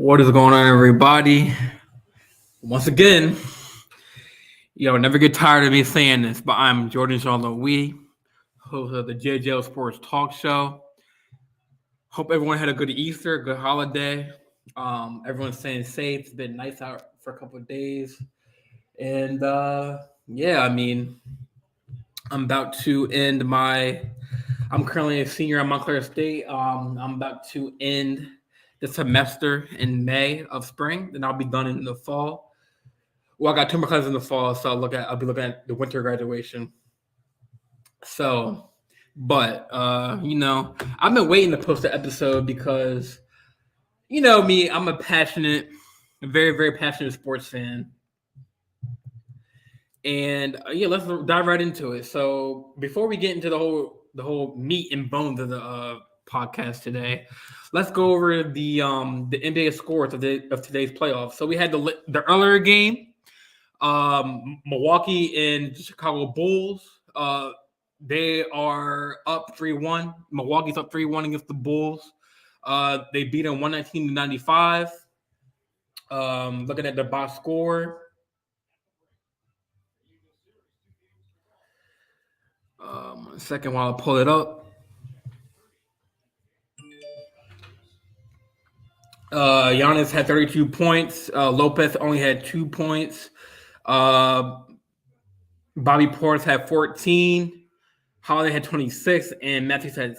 What is going on, everybody? Once again, never get tired of me saying this, but I'm Jordan Jean Louis, host of the JJL Sports Talk Show. Hope everyone had a good Easter, good holiday. Everyone's staying safe. It's been nice out for a couple of days. And I'm about to end I'm currently a senior at Montclair State. I'm about to end the semester in May of spring, then I'll be done in the fall. Well, I got two more classes in the fall, so I'll be looking at the winter graduation. So, but I've been waiting to post the episode because me, I'm a very, very passionate sports fan. And let's dive right into it. So before we get into the whole meat and bones of the podcast today, let's go over the NBA scores of today's playoffs. So we had the earlier game, Milwaukee and Chicago Bulls. They are up 3-1. Milwaukee's up 3-1 against the Bulls. They beat them 119-95. Looking at the box score. One second while I pull it up. Giannis had 32 points. Lopez only had 2 points. Bobby Portis had 14. Holiday had 26, and Matthews had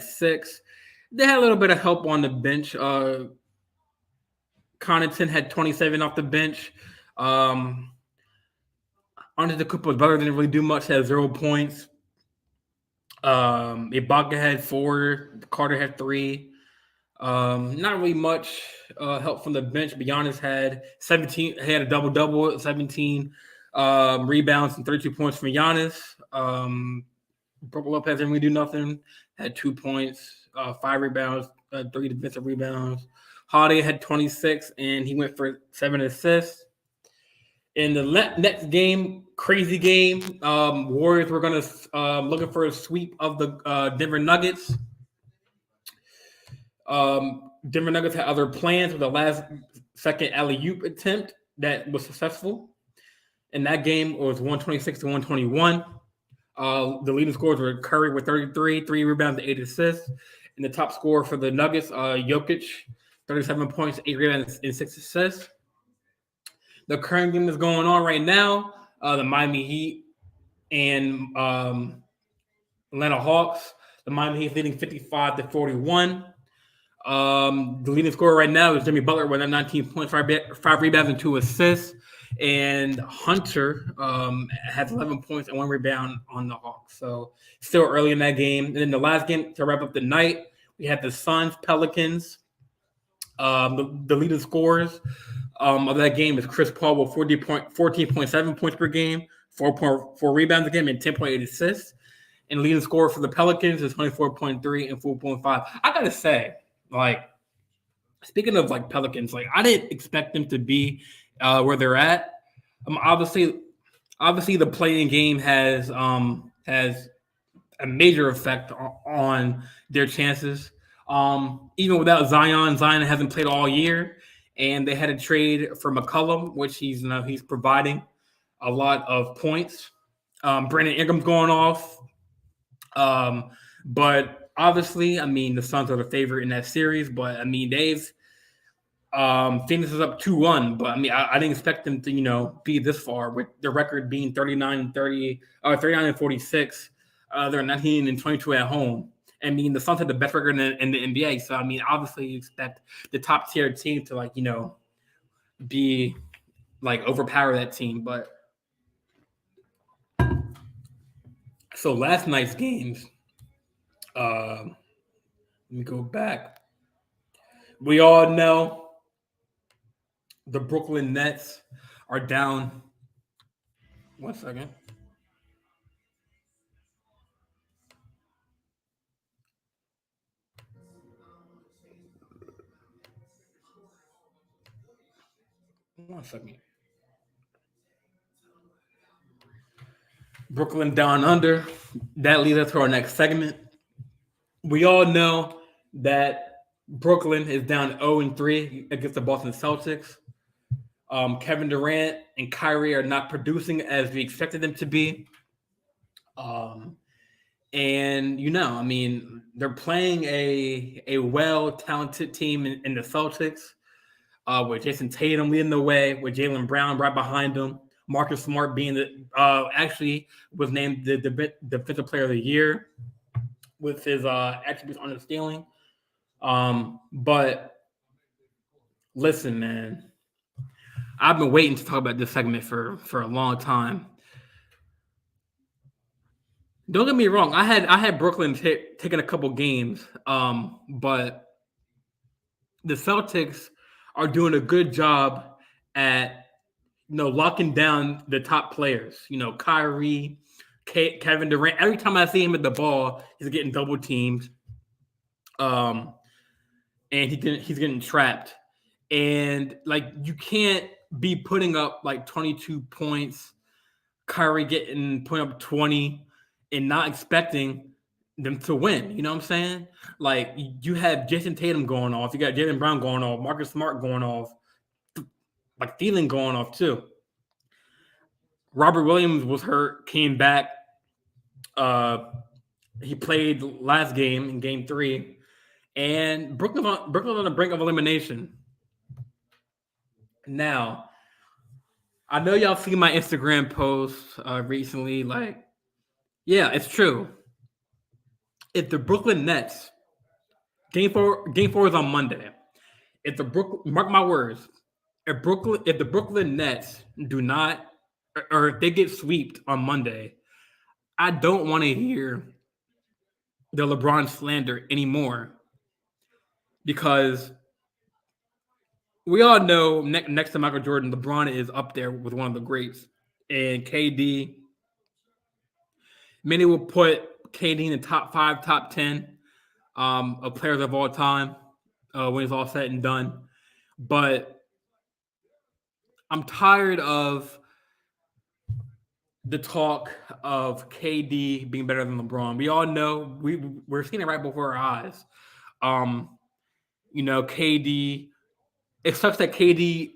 6. They had a little bit of help on the bench. Connaughton had 27 off the bench. Antetokounmpo's brother didn't really do much. Had 0 points. Ibaka had 4. Carter had 3. Not really much help from the bench. But Giannis had 17. He had a double-double, 17 rebounds and 32 points from Giannis. Brook Lopez didn't really do nothing. Had 2 points, 5 rebounds, 3 defensive rebounds. Holiday had 26, and he went for 7 assists. In the next game, crazy game, Warriors were going to looking for a sweep of the Denver Nuggets. Denver Nuggets had other plans with the last-second alley-oop attempt that was successful. In that game, it was 126-121. The leading scorers were Curry with 33, 3 rebounds, 8 assists. And the top scorer for the Nuggets, Jokic, 37 points, 8 rebounds, and 6 assists. The current game that's going on right now, the Miami Heat and Atlanta Hawks. The Miami Heat leading 55-41. The leading scorer right now is Jimmy Butler with 19 points, 5 rebounds, and 2 assists. And Hunter has 11 points and 1 rebound on the Hawks. So still early in that game. And then the last game to wrap up the night, we had the Suns, Pelicans. The leading scorers of that game is Chris Paul with 14.7 points per game, 4.4 rebounds a game, and 10.8 assists. And leading scorer for the Pelicans is 24.3 and 4.5. I gotta say, speaking of Pelicans, I didn't expect them to be where they're at. Obviously, the playing game has a major effect on their chances. Even without Zion hasn't played all year, and they had a trade for McCollum, which he's providing a lot of points. Brandon Ingram's going off, but obviously, the Suns are the favorite in that series. But they've Phoenix is up 2-1, but I didn't expect them to be this far with their record being 39-46. They're 19-22 at home. The Suns had the best record in the NBA, so obviously you expect the top tier team to be overpower that team. But so last night's games, let me go back. We all know the Brooklyn Nets are down. 1 second. Brooklyn down under. That leads us to our next segment. We all know that Brooklyn is down 0-3 against the Boston Celtics. Kevin Durant and Kyrie are not producing as we expected them to be. And I mean, they're playing a well talented team in the Celtics, with Jason Tatum leading the way, with Jaylen Brown right behind him, Marcus Smart being the actually was named the defensive player of the year with his attributes on the stealing. But listen, man, I've been waiting to talk about this segment for a long time. Don't get me wrong. I had Brooklyn taking a couple games, but the Celtics are doing a good job at locking down the top players. Kyrie, Kevin Durant. Every time I see him at the ball, he's getting double teamed, and he's getting trapped. And like you can't be putting up like 22 points, Kyrie putting up 20, and not expecting them to win. You know what I'm saying? Like you have Jason Tatum going off, you got Jaylen Brown going off, Marcus Smart going off, like Thielen going off too. Robert Williams was hurt, came back. He played last game in Game 3, and Brooklyn on the brink of elimination. Now, I know y'all seen my Instagram post recently. Like, yeah, it's true. If the Brooklyn Nets game four is on Monday. If the mark my words, if the Brooklyn Nets do not, or if they get swept on Monday, I don't want to hear the LeBron slander anymore, because we all know next to Michael Jordan, LeBron is up there with one of the greats, and KD. Many will put KD in the top 5, top 10 of players of all time when it's all said and done. But I'm tired of the talk of KD being better than LeBron. We all know we're seeing it right before our eyes. KD. It sucks that KD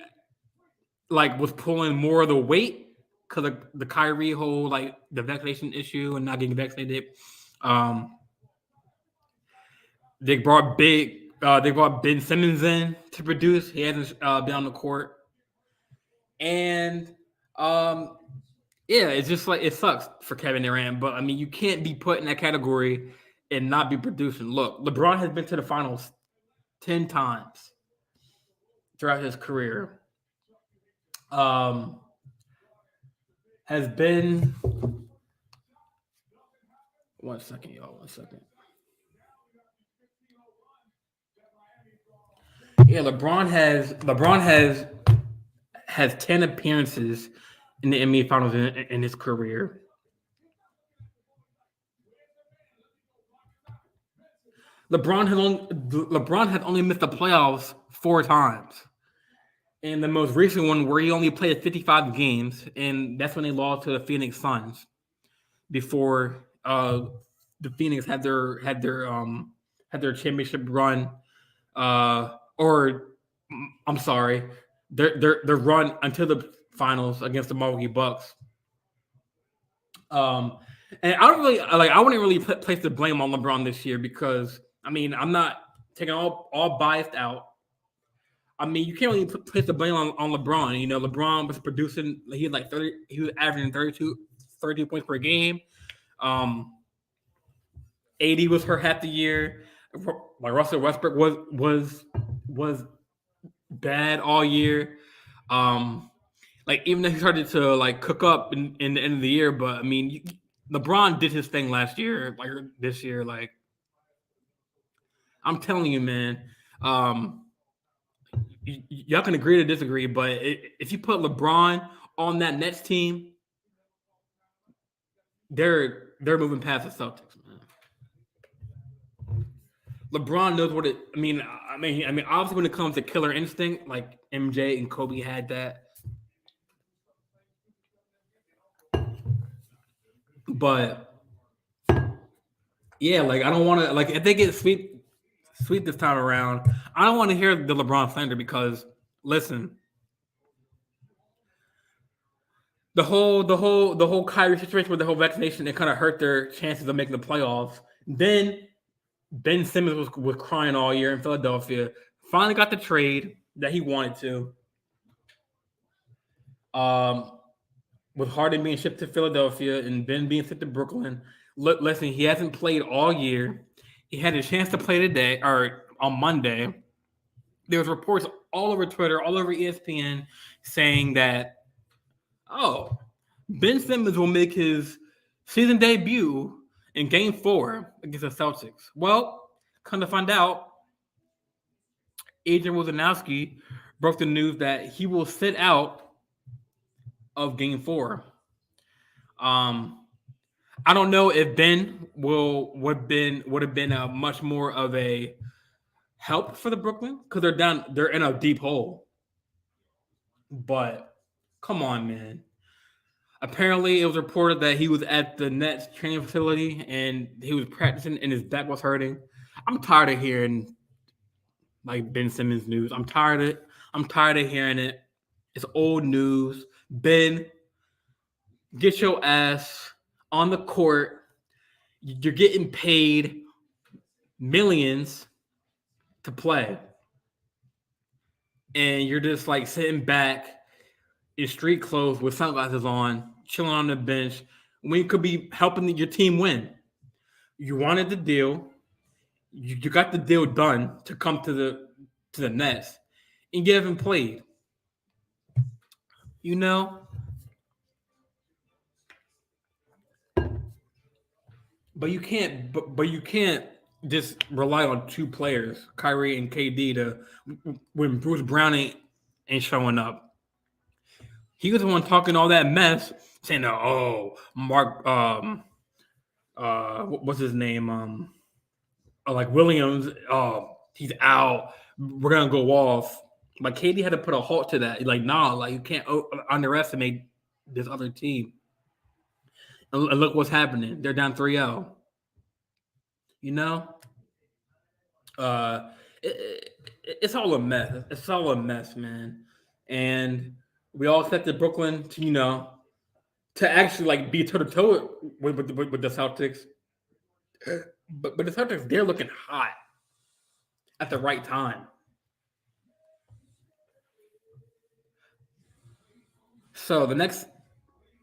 was pulling more of the weight because of the Kyrie whole the vaccination issue and not getting vaccinated. They brought Ben Simmons in to produce. He hasn't been on the court, and it's just it sucks for Kevin Durant. But I mean, you can't be put in that category and not be producing. Look, LeBron has been to the finals 10 times throughout his career. Has been 1 second, y'all. 1 second. Yeah, LeBron has 10 appearances in the NBA Finals in his career. LeBron has only missed the playoffs 4 times. And the most recent one where he only played 55 games, and that's when they lost to the Phoenix Suns before the Phoenix had their championship run. Or I'm sorry, their run until the finals against the Milwaukee Bucks. And I wouldn't really place the blame on LeBron this year, because I mean, I'm not taking all biased out. I mean, you can't really place the blame on LeBron. LeBron was producing. He had 30. He was averaging 32 points per game. AD was hurt half the year. Russell Westbrook was bad all year. Even though he started to cook up in the end of the year, but I mean, LeBron did his thing last year. This year, I'm telling you, man. Y'all can agree to disagree, but if you put LeBron on that Nets team, they're moving past the Celtics, man. LeBron knows what it. I mean, obviously, when it comes to killer instinct, like MJ and Kobe had that, but yeah, I don't want to if they get Sweet this time around. I don't want to hear the LeBron slander because listen, the whole Kyrie situation with the whole vaccination, it kind of hurt their chances of making the playoffs. Then Ben Simmons was crying all year in Philadelphia. Finally got the trade that he wanted to. Um, with Harden being shipped to Philadelphia and Ben being sent to Brooklyn. Look, listen, he hasn't played all year. He had a chance to play today or on Monday. There was reports all over Twitter, all over ESPN saying that, oh, Ben Simmons will make his season debut in Game 4 against the Celtics. Well, come to find out, Adrian Wojnarowski broke the news that he will sit out of Game 4. I don't know if Ben would have been a much more of a help for the Brooklyn because they're in a deep hole. But come on, man. Apparently, it was reported that he was at the Nets training facility and he was practicing and his back was hurting. I'm tired of hearing like Ben Simmons news. I'm tired of it. I'm tired of hearing it. It's old news. Ben, get your ass on the court. You're getting paid millions to play. And you're just like sitting back in street clothes with sunglasses on, chilling on the bench when you could be helping your team win. You wanted the deal. You got the deal done to come to the Nets, and you haven't played. You know, but you can't. But you can't just rely on two players, Kyrie and KD, to when Bruce Brown ain't showing up. He was the one talking all that mess, saying, "Oh, Mark, what's his name? Like Williams, he's out. We're gonna go off." Like KD had to put a halt to that. Like, nah, like you can't underestimate this other team. And look what's happening. They're down 3-0. You know, uh, it's all a mess. It's all a mess, man. And we all expected Brooklyn to, to actually like be toe to toe with the Celtics. But the Celtics, they're looking hot at the right time. So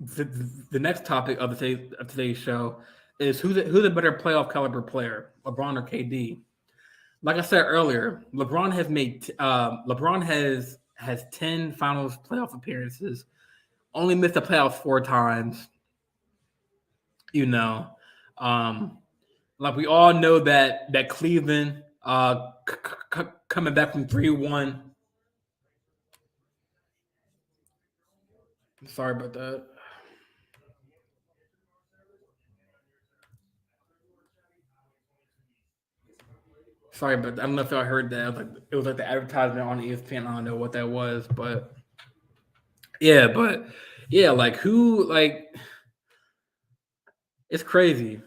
the, the next topic of today's show is who's a better playoff caliber player, LeBron or KD? Like I said earlier, LeBron has 10 Finals playoff appearances, only missed the playoffs 4 times. You know, um, like we all know that Cleveland coming back from 3-1. Sorry about that. Sorry, but I don't know if y'all heard that. It was like the advertisement on ESPN. I don't know what that was, but but yeah, like who like it's crazy.